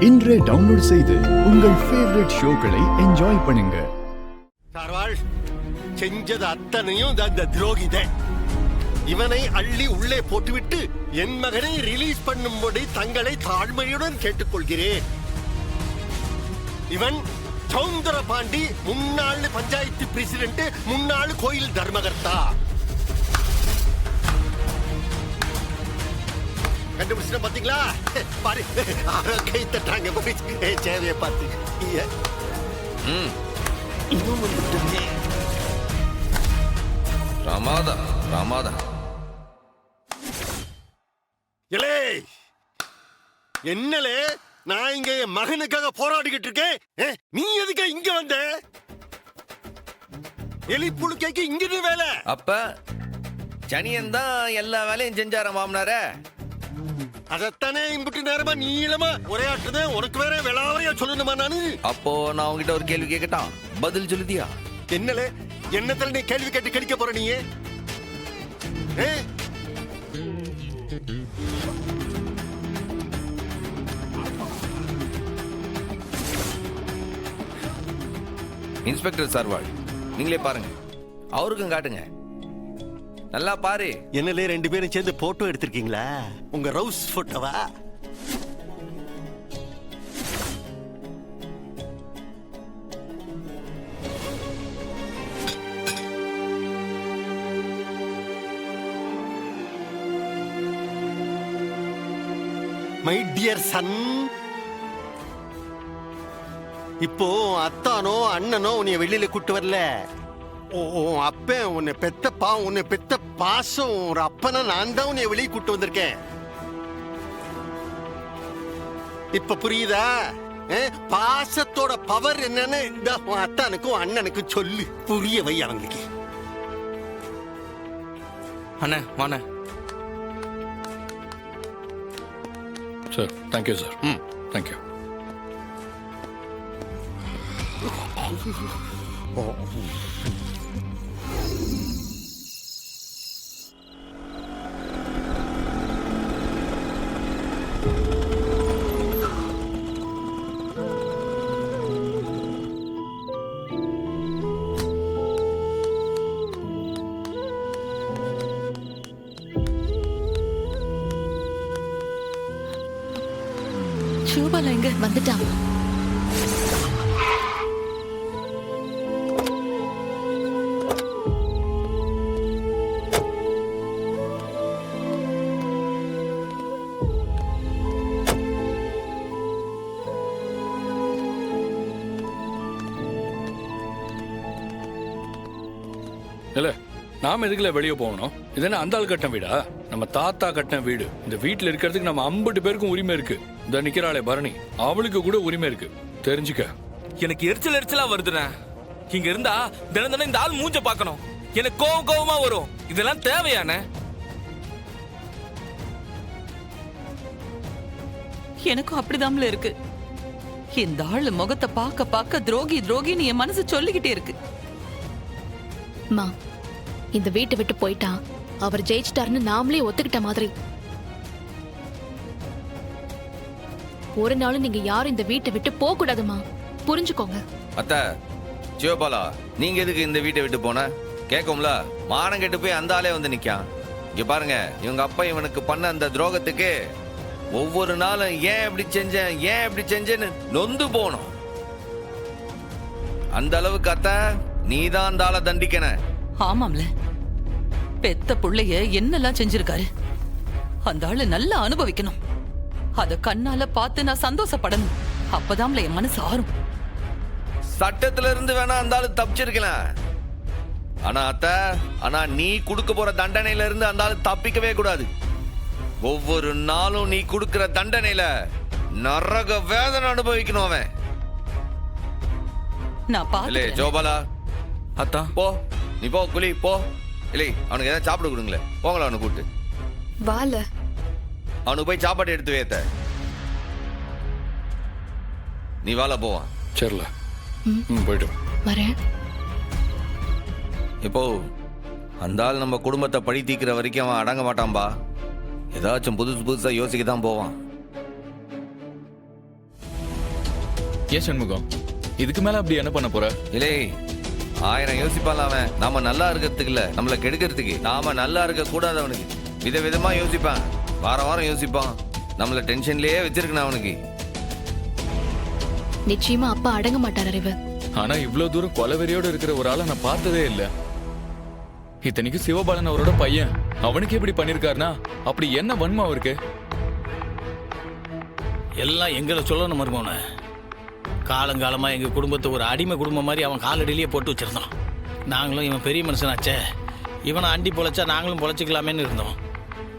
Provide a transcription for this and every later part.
இன்றே டவுன்லோட் செய்து உங்கள் ஃபேவரட் ஷோக்களை என்ஜாய் பண்ணுங்க. சார்வாள் செஞ்சது அத்தனையும் அந்த துரோகிதே. இவனை அள்ளி உள்ளே போட்டுவிட்டு என் மகனை ரிலீஸ் பண்ணும்படி தங்களை தாழ்மையுடன் கேட்டுக்கொள்கிறேன். இவன் சௌந்தர பாண்டி, முன்னாள் பஞ்சாயத்து பிரசிடென்ட், முன்னாள் கோயில் தர்மகர்த்தா. கண்டுபிடிச்ச பாத்தீங்களா? பாரு கை தட்டாங்க சேவையை பார்த்து. ராமாதா ராமாதா இலே என்னலே, நான் இங்க என் மகனுக்காக போராடிக்கிட்டு இருக்கேன். நீ எதுக்கு இங்க வந்த? எலி புழுக்கைக்கு இங்கிட்டு வேலை. அப்ப சனியன் தான் எல்லா வேலையும் செஞ்சார மாமனார. அதத்தானே இம்புட்டு நேரமா நீளமா ஒரே ஆட்டுதான். உனக்கு வேற விளாவையா சொல்லணுமா நானு? அப்போ நான் உங்ககிட்ட ஒரு கேள்வி கேட்கட்டான், பதில் சொல்லுதியா? என்னலே, என்னத்துல நீ கேள்வி கேட்டு கடிக்க போற? நீ இன்ஸ்பெக்டர் சார்வாள், நீங்களே பாருங்க, அவருக்கும் காட்டுங்க, நல்லா பாரு. என்னலே ரெண்டு பேரும் சேர்ந்து போட்டோ எடுத்திருக்கீங்களா? உங்க ரவுஸ் போட்டோவா? மை டியர் சன், இப்போ அத்தானோ அண்ணனோ உன்னை வெளியில கூட்டு வரல. அப்ப உன்னை பெத்த உன்னை பெத்த பாசம் ஒரு அப்பனா நான் தான் உன்னை வெளியே கூட்டு வந்திருக்கேன். இப்ப புரியுதா? பாசத்தோட பவர் என்னன்னு இந்த அத்தானுக்கும் அண்ணனுக்கும் சொல்லு, புரிய வை அவங்களுக்கு. அண்ணே வாண்ணே. Sir thank you sir. தேங்க்யூ. ஷூபாலா எங்க வந்துட்டான்? இல்ல நாம எதுக்குல வெளியே போகணும்? இது என்ன அந்த ஆள் கட்டின வீடா? நம்ம தாத்தா கட்டின வீடு. இந்த வீட்டுல இருக்கிறதுக்கு நம்ம 50 பேருக்கும் உரிமை இருக்கு. இந்த நிக்கிறாளே பரணி, அவளுக்கு கூட உரிமை இருக்கு, தெரிஞ்சுக்க. எனக்கு எரிச்சலா வருதுண்ணே. இங்க இருந்தா தினம் தினம் இந்த ஆள் மூஞ்ச பாக்கணும். எனக்கு கோவமா வரும். இதெல்லாம் தேவையானே? எனக்கும் அப்படிதாம்ல இருக்கு. இந்த ஆளு முகத்தை பார்க்க பார்க்க துரோகி துரோகின்னு என் மனசு சொல்லிக்கிட்டே இருக்கு. மா, இந்த வீட்டை விட்டு போயிட்டா அவர் ஜெயிச்சிட்டாருன்னு நாமளே ஒத்துக்கிட்ட மாதிரி. ஒரு நாளும் நீங்க யாரும் இந்த வீட்டை விட்டு போக கூடாதுமா, புரிஞ்சுக்கோங்க. அத்த சிவபாலா, நீங்க எதுக்கு இந்த வீட்டை விட்டு போன? கேட்கும்ல, மானம் கெட்டு போய் அந்த ஆளே வந்து நிக்கான். இங்க பாருங்க, இவங்க அப்பா இவனுக்கு பண்ண அந்த துரோகத்துக்கு ஒவ்வொரு நாளும் ஏன் இப்படி செஞ்சேன்னு நொந்து போனோம். அந்த அளவுக்கு அத்த நீதான் அந்த ஆளை தண்டிக்கன. ஆமாம்ல, பெத்த புள்ளைய என்னெல்லாம் செஞ்சிருக்காரு. அந்த ஆளு நல்லா அனுபவிக்கணும். அத கண்ணால பார்த்து நான் சந்தோஷப்படணும். அப்பதான்ல என் மனசு ஆறும். சட்டத்துல இருந்து வேணா அந்த ஆளு தப்பிச்சிருக்கலாம். ஆனா நீ கொடுக்க போற தண்டனையில இருந்து அந்த ஆளு தப்பிக்கவே கூடாது. ஒவ்வொரு நாளும் நீ கொடுக்கிற தண்டனையில நரக வேதனை அனுபவிக்கணும் அவன். நான் பாத்து ஜோபாலா, அத்தா போ, நீ போ, குலி போ. இல்லை, அவனுக்கு ஏதாவது சாப்பிட கொடுங்களேன். போங்களா அவனை கூப்பிட்டு வால. அவனுக்கு போய் சாப்பாடு எடுத்து வைத்த. நீ வாழ போவான். சரில போயிட்டு வரேன். இப்போ அந்த ஆள் நம்ம குடும்பத்தை பழி தீக்கிற வரைக்கும் அவன் அடங்க மாட்டான்பா. ஏதாச்சும் புதுசா யோசிக்க தான் போவான். ஏன் சண்முகம் இதுக்கு மேல அப்படி என்ன பண்ண போற? இல்லை 1000 யோசிப்பான் அவன். நாம நல்லா இருக்கிறதுக்கு இல்ல, நம்மள கெடுக்கிறதுக்கு. நாம நல்லா இருக்க கூடாது அவனுக்கு. விதவிதமா யோசிப்பான், வாரம் வாரம் யோசிப்பான். நம்மள டென்ஷன்லயே வச்சிருக்கணும் அவனுக்கு. நிச்சயமா அப்பா அடங்க மாட்டார் அறிவு. ஆனா இவ்வளவு தூரம் கொலவெறியோட இருக்கிற ஒரு ஆளை நான் பார்த்ததே இல்ல. இத்தனைக்கு சிவபாலன் அவரோட பையன், அவனுக்கு எப்படி பண்ணிருக்காருனா அப்படி என்ன வன்மம் அவருக்கு? எல்லாம் எங்களை சொல்லணும் மருமோன. காலங்காலமா எங்க குடும்பத்தை ஒரு அடிமை குடும்பம் மாதிரி அவன் காலடியிலேயே போட்டு வச்சிருந்தான். நாங்களும் இவன் பெரிய மனுஷனாச்சே, இவனை அண்டி பொழைச்சா நாங்களும் பொழைச்சிக்கலாமேன்னு இருந்தோம்.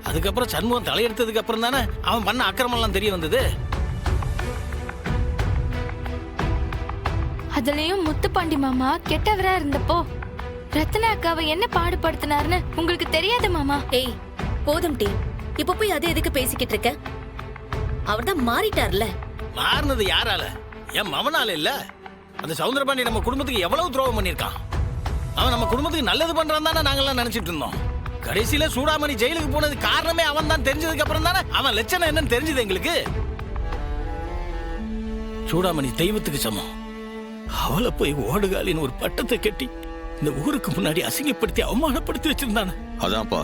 அதுக்கப்புறம் சண்முகம் தலையெடுத்ததுக்கு அப்புறம் தானே அவன் பண்ண அக்கிரமெல்லாம் தெரிய வந்தது. அதுலயும் முத்துப்பாண்டி மாமா கெட்டவரா இருந்தப்போ ரத்னா அக்காவை என்ன பாடுபடுத்தினாருன்னு உங்களுக்கு தெரியாது மாமா. ஏய் போதும் டீ, இப்ப போய் அதை எதுக்கு பேசிக்கிட்டு இருக்க? அவர்தான் மாறிட்டார்ல. மாறினது யாரால? என் மவனால இல்ல. அந்த சவுந்தரபாண்டி நம்ம குடும்பத்துக்கு எவ்வளவு துரோகம் பண்ணிருக்கான். அவன் நம்ம குடும்பத்துக்கு நல்லது பண்றான் தானே நாங்கெல்லாம் நினைச்சிட்டு இருந்தோம். கடைசியில சூடாமணி ஜெயிலுக்கு போனது காரணமே அவன் தான் தெரிஞ்சதுக்கு அப்புறம் தானே அவன் லட்சணம் என்னன்னு தெரிஞ்சது எங்களுக்கு. சூடாமணி தெய்வத்துக்கு சமம். அவளை போய் ஓடுகாலின்னு ஒரு பட்டத்தை கட்டி இந்த ஊருக்கு முன்னாடி அசிங்கப்படுத்தி அவமானப்படுத்தி வச்சிருந்தானே. அதான்ப்பா,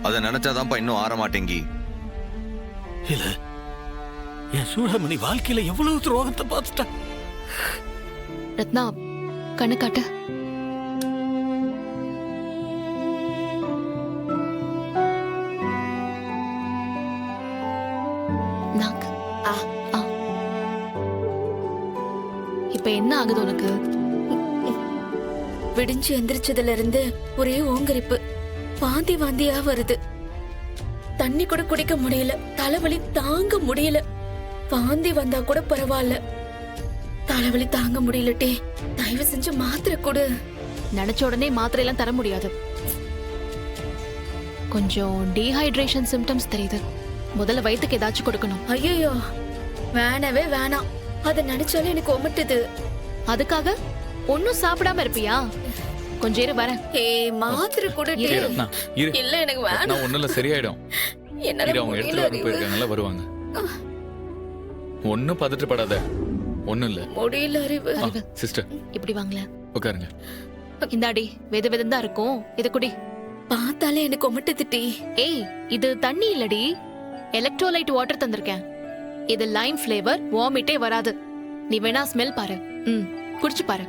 அதை நினைச்சாதான்ப்பா இன்னும் ஆற மாட்டேங்கி. இல்ல, என் சூடாமணி வாழ்க்கையில எவ்வளவு துரோகத்தை பார்த்துட்டான். ரத்னா கண்ணு காட்டு. நாக்கு. ஆ. இப்ப என்ன ஆகுது உனக்கு? விடிஞ்சு எந்திரிச்சதுல இருந்து ஒரே ஓங்கரிப்பு, வாந்தி வாந்தியா வருது. தண்ணி கூட குடிக்க முடியல, தலைவலி தாங்க முடியல. வாந்தி வந்தா கூட பரவாயில்ல, தலைவலி தாங்க முடியல. டே தயவு செஞ்சு மாத்திரை கொடு. நினைச்ச உடனே மாத்திரை எல்லாம் தர முடியாது. கொஞ்சம் டீஹைட்ரேஷன் சிம்டம்ஸ் தெரியுது. முதல்ல வயிற்றுக்கு ஏதாச்சும் கொடுக்கணும். ஐயோ வேணவே வேணாம், அத நினைச்சாலே எனக்கு ஒமட்டுது. அதுக்காக ஒன்னும் சாப்பிடாம இருப்பியா? கொஞ்சம் இரு வரேன். ஏய் மாத்திரை கொடு. ஏய் ரத்னா இரு. இல்ல எனக்கு ரத்னா வேணாம். ஒண்ணும் இல்ல, சரியாயிடும். என்னால இரு, அவங்க எடுத்துட்டு வர போயிருக்காங்கல்ல, வருவாங்க. ஒன்னும் பதட்டப்படாத, ஒண்ணும் இல்ல. முடியல அறிவு. சிஸ்டர் இப்படி வாங்கல. உட்காருங்க. இந்தாடி வெது வெதுன்னு தான் இருக்கும், இது குடி. பார்த்தாலே எனக்கு ஒமட்டுது டீ. ஏய் இது தண்ணி இல்லடி, எலக்ட்ரோலைட் வாட்டர் தந்திருக்கேன். இது லைம் ஃபிளேவர், வாமிட்டே வராது. நீ வேணா ஸ்மெல் பாரு. குடிச்சு பாரு.